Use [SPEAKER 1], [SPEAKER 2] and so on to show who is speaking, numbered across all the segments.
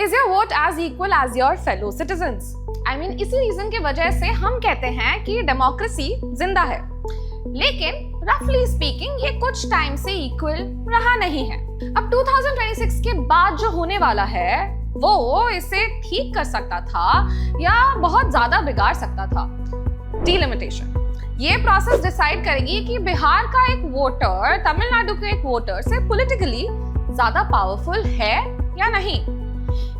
[SPEAKER 1] Is your vote as equal as your fellow citizens? I mean, इसी reason की वजह से हम कहते हैं कि डेमोक्रेसी जिंदा है, लेकिन रफली स्पीकिंग ये कुछ टाइम से इक्वल रहा नहीं है। अब 2026 के बाद जो होने वाला है वो इसे ठीक कर सकता था या बहुत ज्यादा बिगाड़ सकता था। डिलिमिटेशन ये प्रोसेस डिसाइड करेगी कि बिहार का एक वोटर तमिलनाडु के एक वोटर से पॉलिटिकली ज्यादा पावरफुल है या नहीं।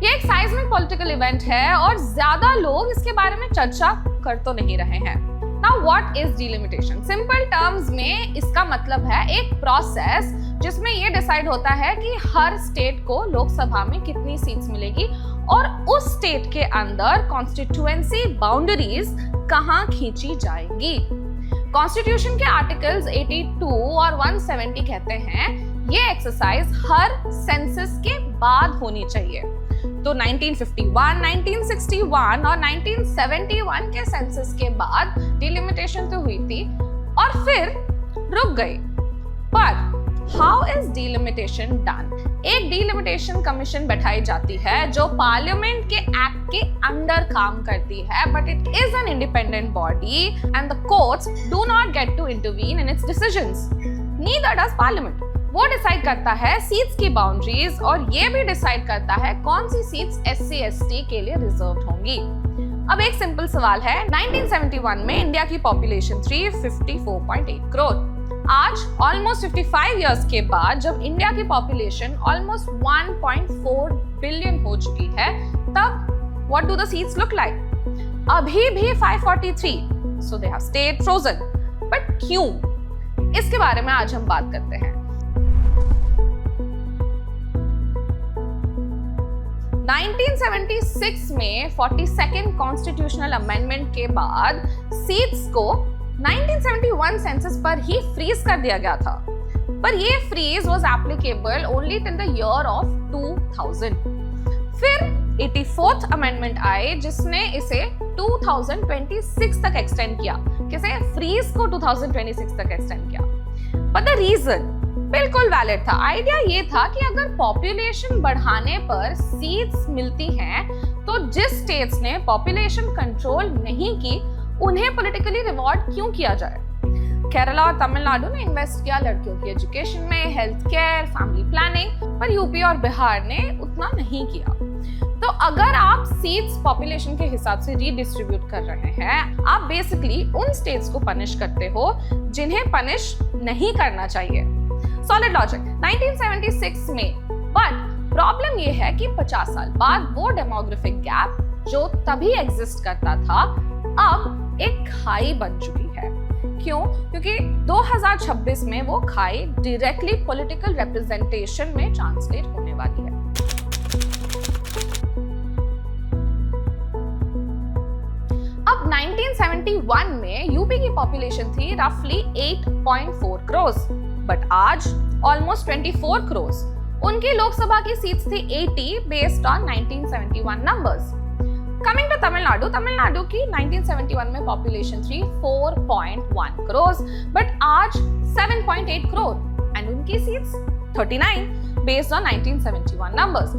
[SPEAKER 1] ये एक साइज़मिक पॉलिटिकल इवेंट है और ज्यादा लोग इसके बारे में चर्चा कर तो नहीं रहे हैं। Now what is delimitation? Simple terms में इसका मतलब है एक प्रोसेस जिसमें ये डिसाइड होता है कि हर स्टेट को लोकसभा में कितनी सीट्स मिलेगी और उस स्टेट के अंदर कॉन्स्टिट्यूएंसी बाउंड्रीज कहां खींची जाएंगी। कॉन्स्टिट्यूशन के आर्टिकल्स 82 और 170 कहते हैं ये एक्सरसाइज हर सेंसस के बाद होनी चाहिए। तो 1951, 1961 और 1971 के सेंसस के बाद डिलिमिटेशन तो हुई थी और फिर रुक गई। पर हाउ इज डिलिमिटेशन डन? एक डिलिमिटेशन कमीशन बैठाई जाती है जो पार्लियामेंट के एक्ट के अंडर काम करती है, but it is an independent body and the courts do not get to intervene in its decisions. Neither does parliament. वो डिसाइड करता है सीट्स की बाउंड्रीज और ये भी डिसाइड करता है कौन सी सीट्स SC ST के लिए रिजर्व्ड होंगी। अब एक सिंपल सवाल है, 1971 में इंडिया की पॉपुलेशन थी 54.8 करोड़। आज ऑलमोस्ट 55 इयर्स के बाद जब इंडिया की पॉपुलेशन ऑलमोस्ट 1.4 बिलियन हो चुकी है, तब what do the seats look like? अभी भी 543, so they have stayed frozen. But क्यों? इसके बारे में आज हम बात करते हैं। 1976 में 42nd कॉन्स्टिट्यूशनल अमेंडमेंट के बाद सीट्स को 1971 सेंसस पर ही फ्रीज कर दिया गया था, पर ये freeze was applicable only till the year of 2000। फिर 84th अमेंडमेंट आए जिसने इसे 2026 तक एक्सटेंड किया। किसे? फ्रीज को 2026 तक एक्सटेंड किया। बट द रीजन बिल्कुल वैलिड था। आइडिया ये था कि अगर पॉपुलेशन बढ़ाने पर सीट्स मिलती हैं तो जिस स्टेट्स ने पॉपुलेशन कंट्रोल नहीं की उन्हें पॉलिटिकली रिवॉर्ड क्यों किया जाए। केरला और तमिलनाडु ने इन्वेस्ट किया लड़कियों की एजुकेशन में, हेल्थ केयर, फैमिली प्लानिंग, पर यूपी और बिहार ने उतना नहीं किया। तो अगर आप सीट्स पॉपुलेशन के हिसाब से रीडिस्ट्रीब्यूट कर रहे हैं, आप बेसिकली उन स्टेट्स को पनिश करते हो जिन्हें पनिश नहीं करना चाहिए। सॉलिड लॉजिक 1976 में। बट प्रॉब्लम ये है कि 50 साल बाद वो डेमोग्राफिक गैप जो तभी एग्जिस्ट करता था अब एक खाई बन चुकी है। क्यों? क्योंकि 2026 में वो खाई डायरेक्टली पॉलिटिकल रिप्रेजेंटेशन में ट्रांसलेट होने वाली है। अब 1971 में यूपी की पॉपुलेशन थी रफली 8.4 करोड़, बट आज ऑलमोस्ट 24 करोड़। उनकी लोकसभा की सीट्स थी 80 based on 1971 numbers. Coming to Tamil Nadu, Tamil Nadu की 1971 में पॉपुलेशन थी 4.1 करोड़, बट आज 7.8 करोड़ एंड उनकी seats 39 based on 1971 numbers.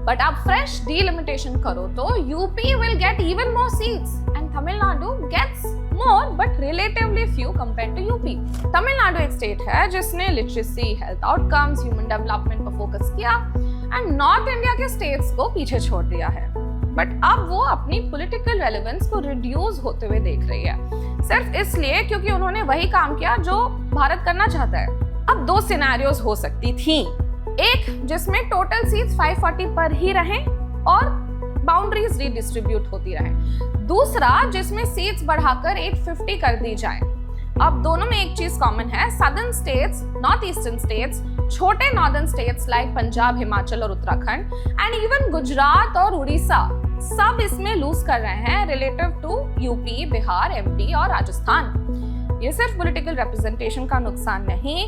[SPEAKER 1] But अब फ्रेश डिलिमिटेशन करो तो UP will get even more seats and Tamil Nadu gets more but relatively few compared to UP. Tamil Nadu एक स्टेट है जिसने literacy, health outcomes, human development पर फोकस किया एंड नॉर्थ इंडिया के states को पीछे छोड़ दिया है। बट अब वो अपनी पॉलिटिकल रेलेवेंस को रिड्यूस होते हुए देख रही है, सिर्फ इसलिए क्योंकि उन्होंने वही काम किया जो भारत करना चाहता है। अब दो सिनेरियोज हो सकती थी, एक जिसमें टोटल सीट्स 540 पर ही रहें और बाउंड्रीज रीडिस्ट्रीब्यूट होती रहे, दूसरा जिसमें सीट्स बढ़ाकर 850 कर दी जाए। अब दोनों में एक चीज कॉमन है, southern states, north eastern states, छोटे northern states like Punjab, Himachal और उत्तराखंड एंड इवन गुजरात और उड़ीसा सब इसमें लूज कर रहे हैं relative to UP, Bihar, MP और राजस्थान। ये सिर्फ पॉलिटिकल रिप्रेजेंटेशन का नुकसान नहीं,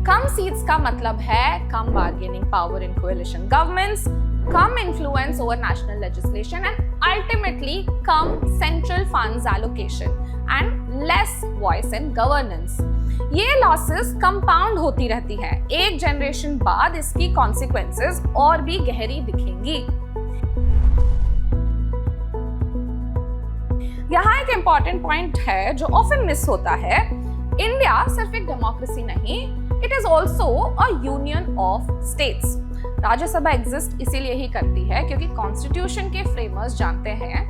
[SPEAKER 1] कम सीट्स का मतलब है कम bargaining power in coalition governments, कम influence over national legislation and ultimately come central funds allocation and less voice in governance. ये losses compound होती रहती है, एक जनरेशन बाद इसकी consequences और भी गहरी दिखेंगी। इंपॉर्टेंट पॉइंट है जो ऑफन मिस होता है, इंडिया सिर्फ एक डेमोक्रेसी नहीं, it is also a union of states. Rajya Sabha exist इसीलिए ही करती है क्योंकि कॉन्स्टिट्यूशन के फ्रेमर्स जानते हैं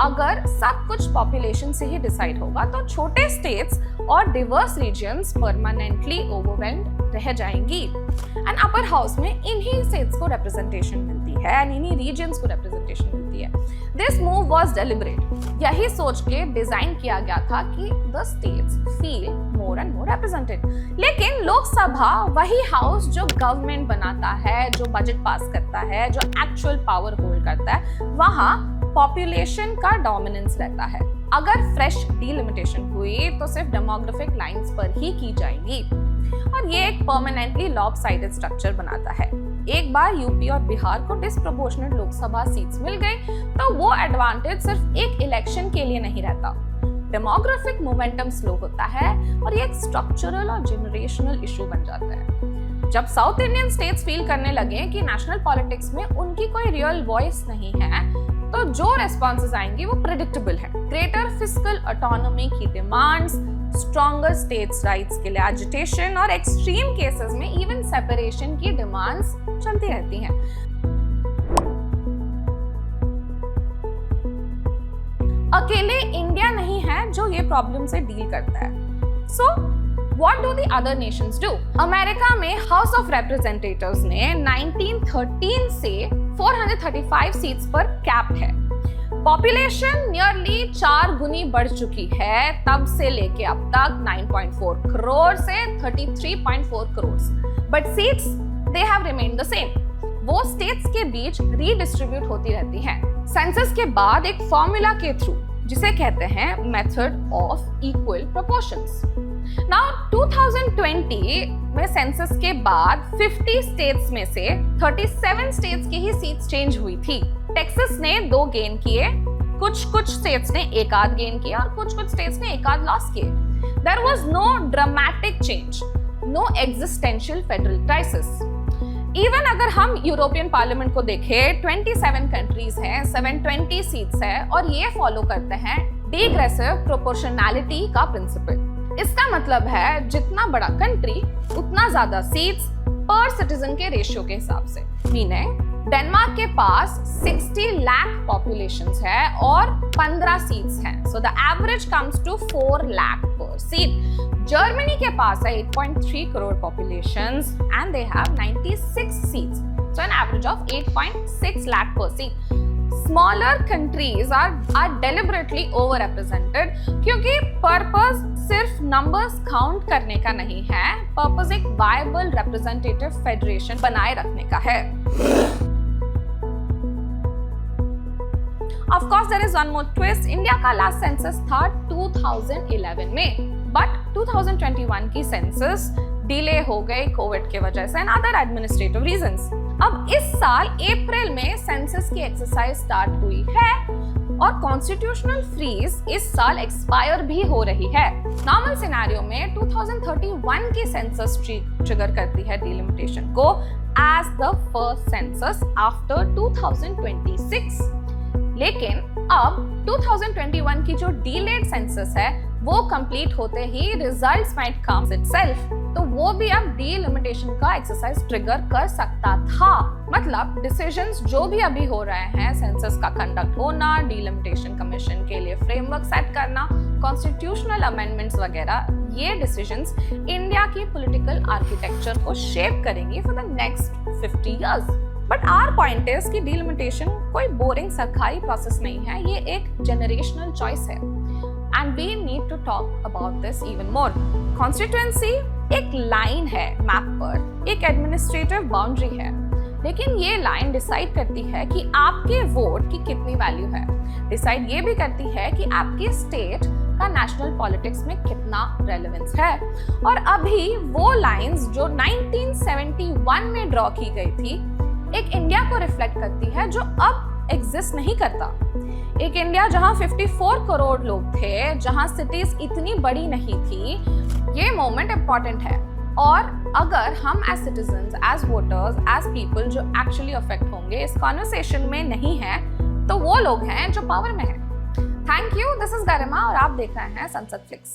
[SPEAKER 1] अगर सब कुछ पॉपुलेशन से ही डिसाइड होगा तो छोटे स्टेट्स और डिवर्स रीजन्स परमानेंटली ओवरवेल्म्ड रह जाएंगी। एंड अपर हाउस में इन्हीं स्टेट्स को रिप्रेजेंटेशन मिलती है एंड इन्हीं रीजन्स को रिप्रेजेंटेशन मिलती है। दिस मूव वाज डेलिबरेट, यही सोच के डिजाइन किया गया था कि the states feel more and more represented. लेकिन लोकसभा वही हाउस जो गवर्नमेंट बनाता है, जो बजट पास करता है, जो एक्चुअल पावर होल्ड करता है, वहां पॉपुलेशन का डोमिनेंस रहता है। अगर फ्रेश डिलिमिटेशन हुई तो सिर्फ डेमोग्राफिक लाइंस पर ही की जाएगी और ये एक परमानेंटली लॉपसाइडेड स्ट्रक्चर बनाता है। एक बार यूपी और बिहार को डिस्प्रोपोर्शनेट लोकसभा सीट्स मिल गई तो वो एडवांटेज सिर्फ एक इलेक्शन के लिए नहीं रहता। डेमोग्राफिक मोमेंटम स्लो होता है और ये एक स्ट्रक्चरल और जनरेशनल इशू बन जाता है। जब साउथ इंडियन स्टेट्स फील करने लगे कि नेशनल पॉलिटिक्स में उनकी कोई रियल वॉइस नहीं है तो जो रेस्पॉन्सेज आएंगी वो प्रेडिक्टेबल है। ग्रेटर फिस्कल ऑटोनॉमी की डिमांड्स, स्ट्रॉन्गर स्टेट्स राइट्स के लिए एजिटेशन और एक्सट्रीम केसेस में इवन सेपरेशन की डिमांड्स चलती रहती हैं। अकेले इंडिया नहीं है जो ये प्रॉब्लम से डील करता है। So what do the other Nations do? America में हाउस ऑफ रिप्रेजेंटेटिव्स ने 1913 से 435 सीट्स पर कैप्ड है। पॉपुलेशन नियरली 4 गुनी बढ़ चुकी है तब से लेके अब तक 9.4 करोड़ से 33.4 crore, but seats they have remained the same. वो स्टेट्स के बीच रीडिस्ट्रीब्यूट होती रहती हैं। सेंसस के बाद एक फॉर्मूला के थ्रू जिसे कहते हैं method of equal proportions. Now 2020 में सेंसस के बाद 50 स्टेट्स में से 37 स्टेट्स की ही सीट्स चेंज हुई थी। टेक्सास ने 2 गेन किए, कुछ स्टेट्स ने एक आध गेन किया और कुछ स्टेट्स ने एक आध लॉस किए। There was no dramatic change, no existential federal crisis. Even अगर हम यूरोपियन पार्लियामेंट को देखें, 27 कंट्रीज हैं, 720 सीट्स है और ये फॉलो करते हैं डिग्रेसिव प्रोपोर्शनैलिटी का प्रिंसिपल। इसका मतलब है जितना बड़ा कंट्री उतना ज्यादा सीट्स पर सिटीजन के रेशियो के हिसाब से। मीनिंग डेनमार्क के पास 60 लाख पॉपुलेशन है और 15 सीट्स हैं, so the average comes to 4 lakh per seat. Germany के पास है 8.3 crore population and they have 96 seats, so an average of 8.6 lakh per seat. Smaller countries are deliberately overrepresented क्योंकि पर्पस सिर्फ नंबर्स काउंट करने का नहीं है, पर्पस एक वायबल रिप्रेजेंटेटिव फेडरेशन बनाए रखने का है। Of course, there is one more twist. India का लास्ट सेंसस था 2011 में, बट 2021 की सेंसस डिले हो गई कोविड के वजह से एंड अदर एडमिनिस्ट्रेटिव रीजंस। अब इस साल अप्रैल में सेंसस की एक्सरसाइज स्टार्ट हुई है और कॉन्स्टिट्यूशनल फ्रीज इस साल एक्सपायर भी हो रही है। नॉर्मल सिनेरियो में 2031 की सेंसस ट्रिगर करती है डिलिमिटेशन को as the first census after 2026। लेकिन अब 2021 की जो डिलेड सेंसस है वो कंप्लीट होते ही रिजल्ट्स माइट कम इटसेल्फ, तो वो भी अब डिलिमिटेशन का एक्सरसाइज ट्रिगर कर सकता था। मतलब डिसीजंस जो भी अभी हो रहे हैं, सेंसस का कंडक्ट होना, डिलिमिटेशन कमीशन के लिए फ्रेमवर्क सेट करना, कॉन्स्टिट्यूशनल अमेंडमेंट्स वगैरह, ये डिसीजंस इंडिया की पॉलिटिकल आर्किटेक्चर को शेप करेंगी for the next 50 years. But our point is कि डिलिमिटेशन कोई बोरिंग सरकारी प्रोसेस नहीं है, ये एक जनरेशनल चॉइस है and we need to talk about this even more. Constituency एक लाइन है मैप पर, एक एडमिनिस्ट्रेटिव बाउंड्री है, लेकिन ये लाइन डिसाइड करती है कि आपके वोट की कितनी वैल्यू है, डिसाइड ये भी करती है कि आपकी स्टेट का नेशनल पॉलिटिक्स में कितना रेलेवेंस है। और अभी वो लाइंस जो 1971 में ड्रॉ की गई थी एक इंडिया को रिफ्लेक्ट करती है जो अब एग्जिस्ट नहीं करता। एक इंडिया जहां 54 करोड़ लोग थे, जहां सिटीज इतनी बड़ी नहीं थी, ये मोमेंट इंपॉर्टेंट है। और अगर हम as citizens, as voters, as people जो एक्चुअली अफेक्ट होंगे इस कॉन्वर्सेशन में नहीं है, तो वो लोग हैं जो पावर में हैं। थैंक यू, दिस इज गरिमा और आप देख रहे हैं सनसेट फ्लिक्स।